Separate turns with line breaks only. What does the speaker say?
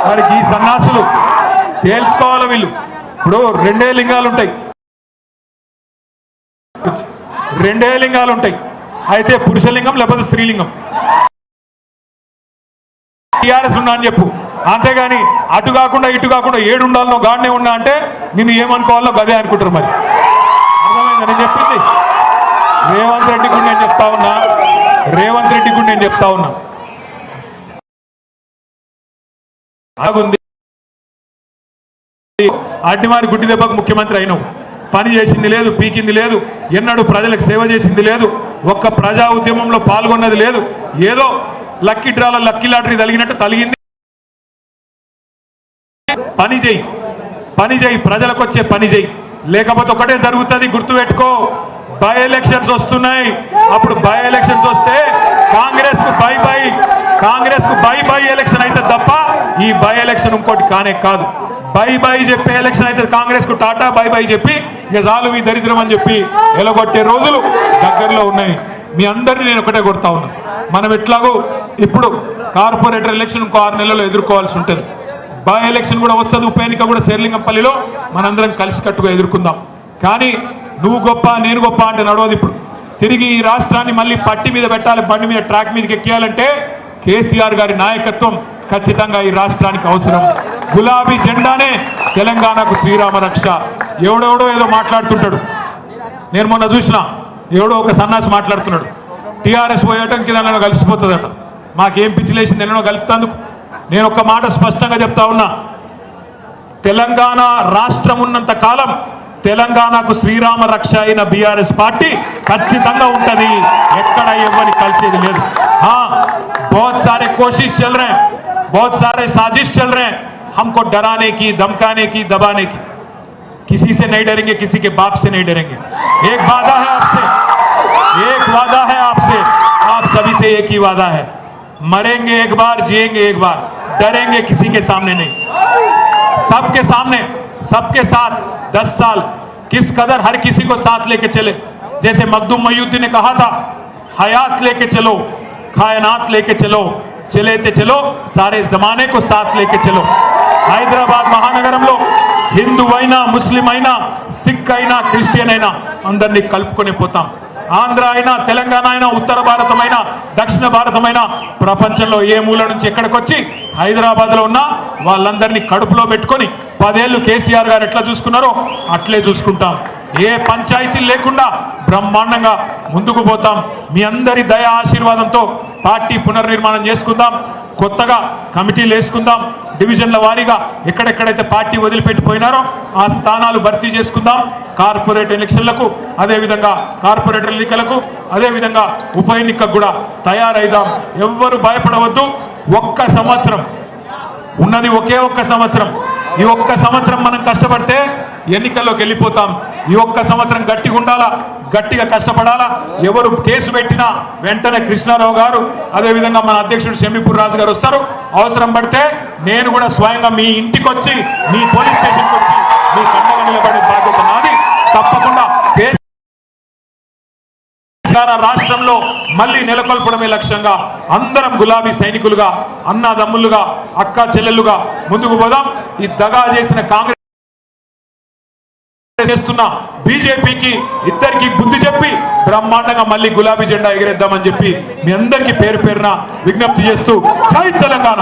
వారికి ఈ సన్నాసులు తేల్చుకోవాలి. వీళ్ళు ఇప్పుడు రెండే లింగాలు ఉంటాయి, అయితే పురుషలింగం లేకపోతే స్త్రీలింగం. టీఆర్ఎస్ ఉన్నా అని చెప్పు, అంతేగాని అటు కాకుండా ఇటు కాకుండా ఏడు ఉండాలనో గాడినే ఉన్నా అంటే నిన్ను ఏమనుకోవాలో గదే అనుకుంటారు. మరి అర్థమైంది నేను చెప్పింది? రేవంత్ రెడ్డి కూడా నేను చెప్తా ఉన్నా ఆగుంది. అడ్డిమారి గుడ్డి దెబ్బకు ముఖ్యమంత్రి అయినావు, పని చేసింది లేదు, పీకింది లేదు, ఎన్నడూ ప్రజలకు సేవ చేసింది లేదు, ఒక్క ప్రజా ఉద్యమంలో పాల్గొన్నది లేదు. ఏదో లక్కీ డ్రాలో లక్కీ లాటరీ తలిగినట్టు తలిగింది. పని చేయి, ప్రజలకు వచ్చే పని చేయి, లేకపోతే ఒకటే జరుగుతుంది. గుర్తుపెట్టుకో, బై ఎలక్షన్స్ వస్తున్నాయి. అప్పుడు బై ఎలక్షన్స్ వస్తే కాంగ్రెస్ కు బై ఎలక్షన్ అయితే తప్ప ఈ బై ఎలక్షన్ ఇంకోటి కానే కాదు. బై చెప్పే ఎలక్షన్ అయితే కాంగ్రెస్ కు టాటా బై చెప్పి ఇక చాలు ఈ దరిద్రం అని చెప్పి ఎలగొట్టే రోజులు దగ్గరలో ఉన్నాయి. మీ అందరినీ నేను ఒకటే కొడతా ఉన్నా, మనం ఎట్లాగో ఇప్పుడు కార్పొరేటర్ ఎలక్షన్ ఇంకో 6 నెలల్లో ఎదుర్కోవాల్సి ఉంటుంది. బై ఎలక్షన్ కూడా వస్తుంది, ఉప ఎన్నిక కూడా శేర్లింగంపల్లిలో మనందరం కలిసికట్టుగా ఎదుర్కొందాం. కానీ నువ్వు గొప్ప నేను గొప్ప అంటే నడవదు. ఇప్పుడు తిరిగి ఈ రాష్ట్రాన్ని మళ్ళీ పట్టి మీద పెట్టాలి, బండి మీద ట్రాక్ మీదకి ఎక్కియాలంటే కేసీఆర్ గారి నాయకత్వం ఖచ్చితంగా ఈ రాష్ట్రానికి అవసరం. గులాబీ జెండానే తెలంగాణకు శ్రీరామ రక్ష. ఎవడెవడో ఏదో మాట్లాడుతుంటాడు. నేను మొన్న చూసిన ఎవడో ఒక సన్నాసి మాట్లాడుతున్నాడు, టీఆర్ఎస్ పోయేటంకి దానిలో కలిసిపోతుందట. మాకేం పిచ్చిలేసింది ఎన్నో కలుపుతందుకు. నేను ఒక్క మాట స్పష్టంగా చెప్తా ఉన్నా, తెలంగాణ రాష్ట్రం ఉన్నంత కాలం తెలంగాణకు శ్రీరామ రక్ష అయిన బీఆర్ఎస్ పార్టీ ఖచ్చితంగా ఉంటది. ఎక్కడ ఎవరిని కలిసేది లేదు. बहुत सारे कोशिश चल रहे हैं, बहुत सारे साजिश चल रहे हैं हमको डराने की, धमकाने की, दबाने की. किसी से नहीं डरेंगे, किसी के बाप से नहीं डरेंगे. एक वादा है आपसे, आप सभी से एक ही वादा है, मरेंगे एक बार, जिएंगे एक बार, डरेंगे किसी के सामने नहीं. सबके सामने, सबके साथ 10 साल किस कदर हर किसी को साथ लेके चले. जैसे मखदूम मयूद्दीन ने कहा था, हयात लेके चलो, कायनात लेके चलो, चलेते चलो, सारे जमाने को साथ लेके चलो. హైదరాబాద్ మహానగరంలో హిందూ అయినా, ముస్లిం అయినా, సిక్ అయినా, క్రిస్టియన్ అయినా అందరినీ కలుపుకొని పోతాం. ఆంధ్ర అయినా, తెలంగాణ అయినా, ఉత్తర భారతమైనా, దక్షిణ భారతమైనా, ప్రపంచంలో ఏ మూల నుంచి ఎక్కడికొచ్చి హైదరాబాద్లో ఉన్న వాళ్ళందరినీ కడుపులో పెట్టుకొని 10 ఏళ్ళు కేసీఆర్ గారు ఎట్లా చూసుకున్నారో అట్లే చూసుకుంటాం. ఏ పంచాయతీ లేకుండా బ్రహ్మాండంగా ముందుకు పోతాం. మీ అందరి దయ ఆశీర్వాదంతో పార్టీ పునర్నిర్మాణం చేసుకుందాం. కొత్తగా కమిటీలు వేసుకుందాం. డివిజన్ల వారీగా ఎక్కడెక్కడైతే పార్టీ వదిలిపెట్టిపోయినారో ఆ స్థానాలు భర్తీ చేసుకుందాం. కార్పొరేట్ ఎలక్షన్లకు, అదేవిధంగా కార్పొరేటర్ ఎన్నికలకు, అదేవిధంగా ఉప ఎన్నికకు కూడా తయారైదాం. ఎవ్వరు భయపడవద్దు. ఒక్క సంవత్సరం ఉన్నది, ఒకే ఒక్క సంవత్సరం. ఈ ఒక్క సంవత్సరం మనం కష్టపడితే ఎన్నికల్లోకి వెళ్ళిపోతాం. ఈ ఒక్క సంవత్సరం గట్టిగా ఉండాలా, గట్టిగా కష్టపడాలా. ఎవరు కేసు పెట్టినా వెంటనే కృష్ణారావు గారు, అదేవిధంగా మన అధ్యక్షుడు షమీపూర్ రాజు గారు వస్తారు. అవసరం పడితే నేను కూడా స్వయంగా మీ ఇంటికి వచ్చి, మీ పోలీస్ స్టేషన్కి వచ్చి మీ కండగా నిలబడే బాధ్యత నాది. తప్పకుండా రాష్ట్రంలో మళ్ళీ నెలకొల్పడమే లక్ష్యంగా అందరం గులాబీ సైనికులుగా, అన్నదమ్ములుగా, అక్క చెల్లెలుగా ముందుకు పోదాం. ఈ దగా చేసిన కాంగ్రెస్ చేస్తున్న బీజేపీకి ఇద్దరికి బుద్ధి చెప్పి బ్రహ్మాండంగా మళ్ళీ గులాబీ జెండా ఎగిరేద్దామని చెప్పి మీ అందరికీ పేరు పేరున విజ్ఞప్తి చేస్తూ జై తెలంగాణ.